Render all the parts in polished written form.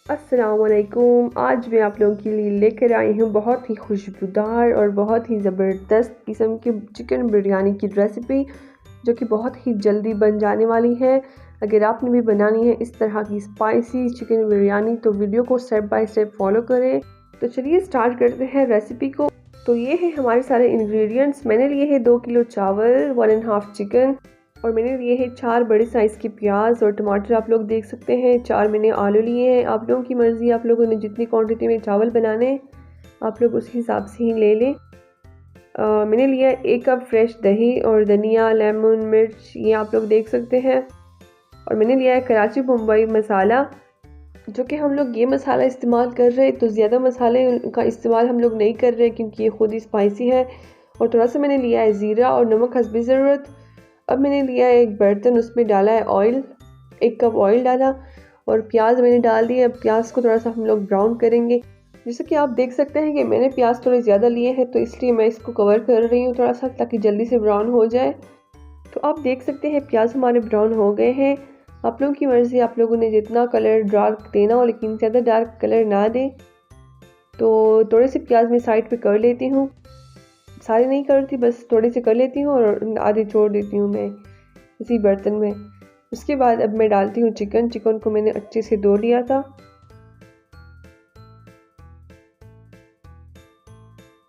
अस्सलामुअलैकुम। आज मैं आप लोगों के लिए लेकर आई हूँ बहुत ही खुशबूदार और बहुत ही ज़बरदस्त किस्म की चिकन बिरयानी की रेसिपी, जो कि बहुत ही जल्दी बन जाने वाली है। अगर आपने भी बनानी है इस तरह की स्पाइसी चिकन बिरयानी तो वीडियो को स्टेप बाय स्टेप फॉलो करें। तो चलिए स्टार्ट करते हैं रेसिपी को। तो ये है हमारे सारे इंग्रेडिएंट्स। मैंने लिए है 2 किलो चावल, 1.5 चिकन, और मैंने लिए हैं 4 बड़े साइज़ की प्याज और टमाटर। आप लोग देख सकते हैं 4 मैंने आलू लिए हैं। आप लोगों की मर्ज़ी, आप लोगों ने जितनी क्वांटिटी में चावल बनाने आप लोग उस हिसाब से ही ले लें। मैंने लिया 1 कप फ्रेश दही और धनिया, लेमन, मिर्च, ये आप लोग देख सकते हैं। और मैंने लिया है कराची बम्बई मसाला, जो कि हम लोग ये मसाला इस्तेमाल कर रहे हैं तो ज़्यादा मसाले का इस्तेमाल हम लोग नहीं कर रहे क्योंकि ये खुद ही स्पाइसी है। और थोड़ा सा मैंने लिया है ज़ीरा और नमक हस्बे ज़रूरत। अब मैंने लिया है एक बर्तन, उसमें डाला है ऑयल, 1 कप ऑयल डाला और प्याज मैंने डाल दिए। अब प्याज को थोड़ा सा हम लोग ब्राउन करेंगे। जैसे कि आप देख सकते हैं कि मैंने प्याज थोड़े ज़्यादा लिए हैं तो इसलिए मैं इसको कवर कर रही हूँ थोड़ा सा, ताकि जल्दी से ब्राउन हो जाए। तो आप देख सकते हैं प्याज हमारे ब्राउन हो गए हैं। आप लोगों की मर्ज़ी, आप लोगों ने जितना कलर डार्क देना हो, लेकिन ज़्यादा डार्क कलर ना दें। तो थोड़े से प्याज मैं साइड पे कर लेती हूँ, सारे नहीं करती, बस थोड़े से कर लेती हूँ और आधे छोड़ देती हूँ मैं इसी बर्तन में। उसके बाद अब मैं डालती हूँ चिकन। चिकन को मैंने अच्छे से धो लिया था।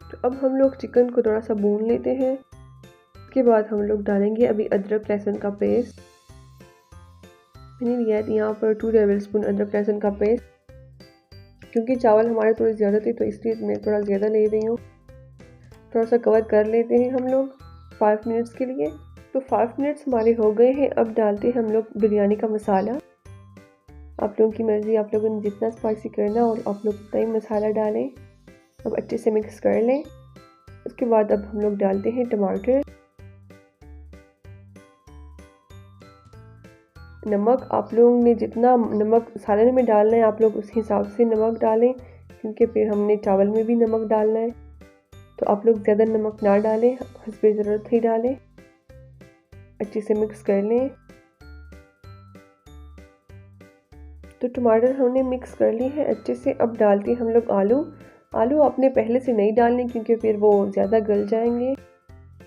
तो अब हम लोग चिकन को थोड़ा सा भून लेते हैं। उसके बाद हम लोग डालेंगे अभी अदरक लहसुन का पेस्ट। मैंने लिया है यहाँ पर 2 टेबल स्पून अदरक लहसुन का पेस्ट। क्योंकि चावल हमारे थोड़े ज़्यादा थे तो इसलिए मैं थोड़ा ज़्यादा ले रही हूँ। थोड़ा सा कवर कर लेते हैं हम लोग 5 मिनट्स के लिए। तो 5 मिनट्स हमारे हो गए हैं। अब डालते हैं हम लोग बिरयानी का मसाला। आप लोगों की मर्ज़ी, आप लोगों ने जितना स्पाइसी करना और आप लोग उतना ही मसाला डालें। अब अच्छे से मिक्स कर लें। उसके बाद अब हम लोग डालते हैं टमाटर, नमक। आप लोगों ने जितना नमक सालन में डालना है आप लोग उस हिसाब से नमक डालें, क्योंकि फिर हमने चावल में भी नमक डालना है। तो आप लोग ज़्यादा नमक ना डालें, हस्बे ज़रूरत ही डालें। अच्छे से मिक्स कर लें। तो टमाटर हमने मिक्स कर ली है अच्छे से। अब डालते हैं हम लोग आलू। आलू आपने पहले से नहीं डालने क्योंकि फिर वो ज़्यादा गल जाएंगे।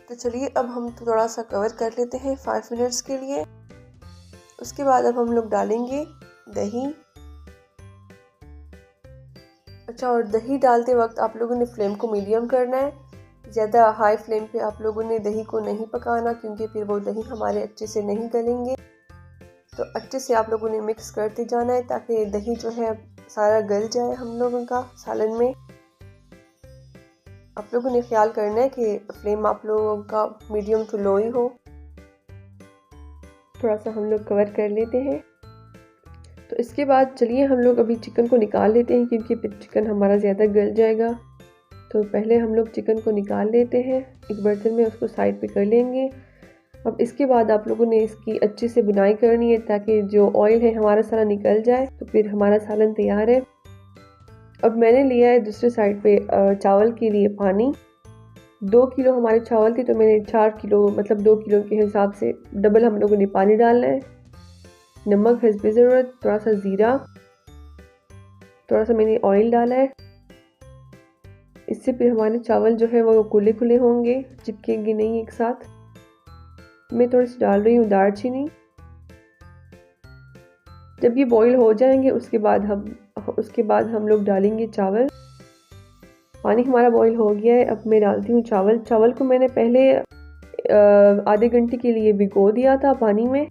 तो चलिए अब हम थोड़ा सा कवर कर लेते हैं 5 मिनट्स के लिए। उसके बाद अब हम लोग डालेंगे दही। अच्छा, और दही डालते वक्त आप लोगों ने फ्लेम को मीडियम करना है। ज़्यादा हाई फ्लेम पे आप लोगों ने दही को नहीं पकाना, क्योंकि फिर वो दही हमारे अच्छे से नहीं गलेंगे। तो अच्छे से आप लोगों ने मिक्स करते जाना है ताकि दही जो है सारा गल जाए हम लोगों का सालन में। आप लोगों ने ख्याल करना है कि फ्लेम आप लोगों का मीडियम टू लो ही हो। थोड़ा सा हम लोग कवर कर लेते हैं। तो इसके बाद चलिए हम लोग अभी चिकन को निकाल लेते हैं, क्योंकि फिर चिकन हमारा ज़्यादा गल जाएगा। तो पहले हम लोग चिकन को निकाल लेते हैं एक बर्तन में, उसको साइड पे कर लेंगे। अब इसके बाद आप लोगों ने इसकी अच्छे से बुनाई करनी है ताकि जो ऑयल है हमारा सारा निकल जाए। तो फिर हमारा सालन तैयार है। अब मैंने लिया है दूसरे साइड पे चावल के लिए पानी। 2 किलो हमारे चावल थे तो मैंने 4 किलो, मतलब 2 किलो के हिसाब से डबल हम लोगों ने पानी डालना है। नमक हस्बे ज़रूरत, थोड़ा सा ज़ीरा, थोड़ा सा मैंने ऑयल डाला है। इससे फिर हमारे चावल जो है वो खुले खुले होंगे, चिपकेंगे नहीं एक साथ। मैं थोड़ी सी डाल रही हूँ दालचीनी। जब ये बॉईल हो जाएंगे उसके बाद हम लोग डालेंगे चावल। पानी हमारा बॉईल हो गया है। अब मैं डालती हूँ चावल। चावल को मैंने पहले आधे घंटे के लिए भिगो दिया था पानी में।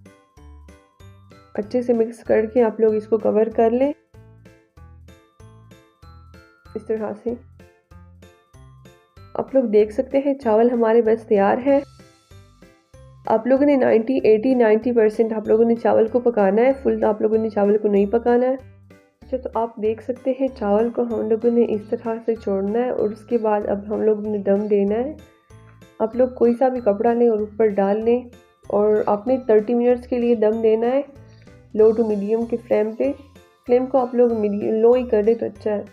अच्छे से मिक्स करके आप लोग इसको कवर कर लें इस तरह से। आप लोग देख सकते हैं चावल हमारे बस तैयार है। आप लोगों ने 90% आप लोगों ने चावल को पकाना है, फुल आप लोगों ने चावल को नहीं पकाना है। अच्छा, तो आप देख सकते हैं चावल को हम लोगों ने इस तरह से छोड़ना है और उसके बाद अब हम लोगों ने दम देना है। आप लोग कोई सा भी कपड़ा लें और ऊपर डाल लें और आपने 30 मिनट्स के लिए दम देना है लो टू मीडियम के फ्लेम पे। फ्लेम को आप लोग लो ही कर दें तो अच्छा है।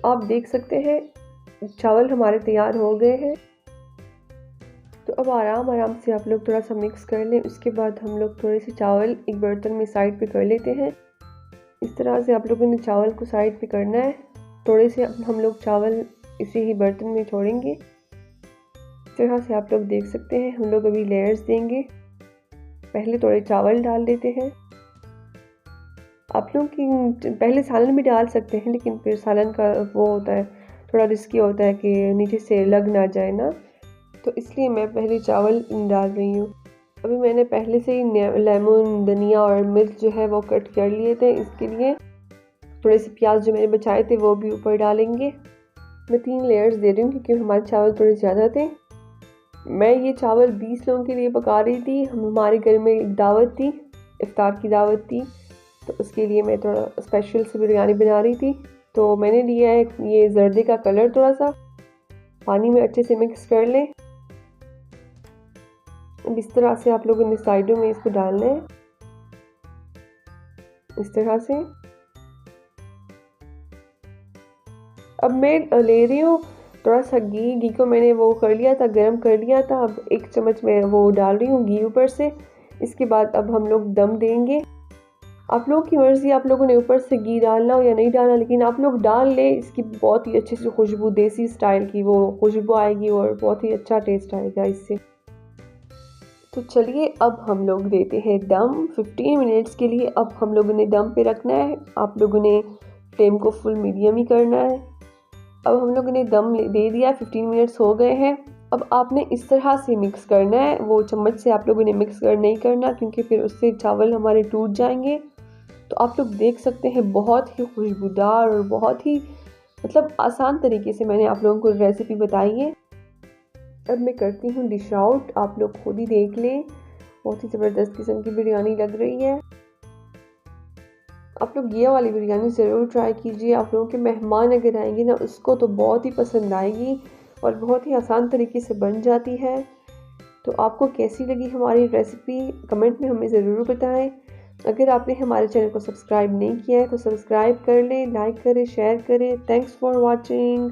आप देख सकते हैं चावल हमारे तैयार हो गए हैं। तो अब आराम से आप लोग थोड़ा सा मिक्स कर लें। उसके बाद हम लोग थोड़े से चावल एक बर्तन में साइड पे कर लेते हैं। इस तरह से आप लोगों ने चावल को साइड पे करना है। थोड़े से हम लोग चावल इसी ही बर्तन में छोड़ेंगे। इस तरह से आप लोग देख सकते हैं हम लोग अभी लेयर्स देंगे। पहले थोड़े चावल डाल देते हैं। आप लोग की पहले सालन भी डाल सकते हैं, लेकिन फिर सालन का वो होता है, थोड़ा रिस्की होता है कि नीचे से लग ना जाए ना, तो इसलिए मैं पहले चावल डाल रही हूँ। अभी मैंने पहले से ही लेमन, धनिया और मिर्च जो है वो कट कर लिए थे। इसके लिए थोड़े से प्याज जो मैंने बचाए थे वो भी ऊपर डालेंगे। मैं 3 लेयर्स दे रही हूँ क्योंकि हमारे चावल थोड़े ज़्यादा थे। मैं ये चावल 20 लोगों के लिए पका रही थी। हमारे घर में एक दावत थी, इफ्तार की दावत थी, तो उसके लिए मैं थोड़ा स्पेशल से बिरयानी बना रही थी। तो मैंने लिया है ये जर्दे का कलर, थोड़ा सा पानी में अच्छे से मिक्स कर लें। अब इस तरह से आप लोगों ने साइडों में इसको डालना है, इस तरह से। अब मैं ले रही हूँ थोड़ा सा घी को मैंने वो कर लिया था, गरम कर लिया था। अब 1 चम्मच मैं वो डाल रही हूँ घी ऊपर से। इसके बाद अब हम लोग दम देंगे। आप लोगों की मर्ज़ी, आप लोगों ने ऊपर से घी डालना हो या नहीं डालना, लेकिन आप लोग डाल लें। इसकी बहुत ही अच्छी सी खुशबू, देसी स्टाइल की वो खुशबू आएगी और बहुत ही अच्छा टेस्ट आएगा इससे। तो चलिए अब हम लोग देते हैं दम 15 मिनट्स के लिए। अब हम लोगों ने दम पे रखना है। आप लोगों ने फ्लेम को फुल मीडियम ही करना है। अब हम लोगों ने दम दे दिया, 15 मिनट्स हो गए हैं। अब आपने इस तरह से मिक्स करना है, वो चम्मच से आप लोगों ने मिक्स नहीं करना, क्योंकि फिर उससे चावल हमारे टूट जाएंगे। तो आप लोग देख सकते हैं बहुत ही खुशबूदार और बहुत ही मतलब आसान तरीके से मैंने आप लोगों को रेसिपी बताई है। अब मैं करती हूँ डिश आउट, आप लोग खुद ही देख लें। बहुत ही ज़बरदस्त किस्म की बिरयानी लग रही है। आप लोग ये वाली बिरयानी ज़रूर ट्राई कीजिए। आप लोगों के मेहमान अगर आएंगे ना, उसको तो बहुत ही पसंद आएगी और बहुत ही आसान तरीके से बन जाती है। तो आपको कैसी लगी हमारी रेसिपी कमेंट में हमें ज़रूर बताएं। अगर आपने हमारे चैनल को सब्सक्राइब नहीं किया है तो सब्सक्राइब कर लें, लाइक करें, शेयर करें। Thanks for watching.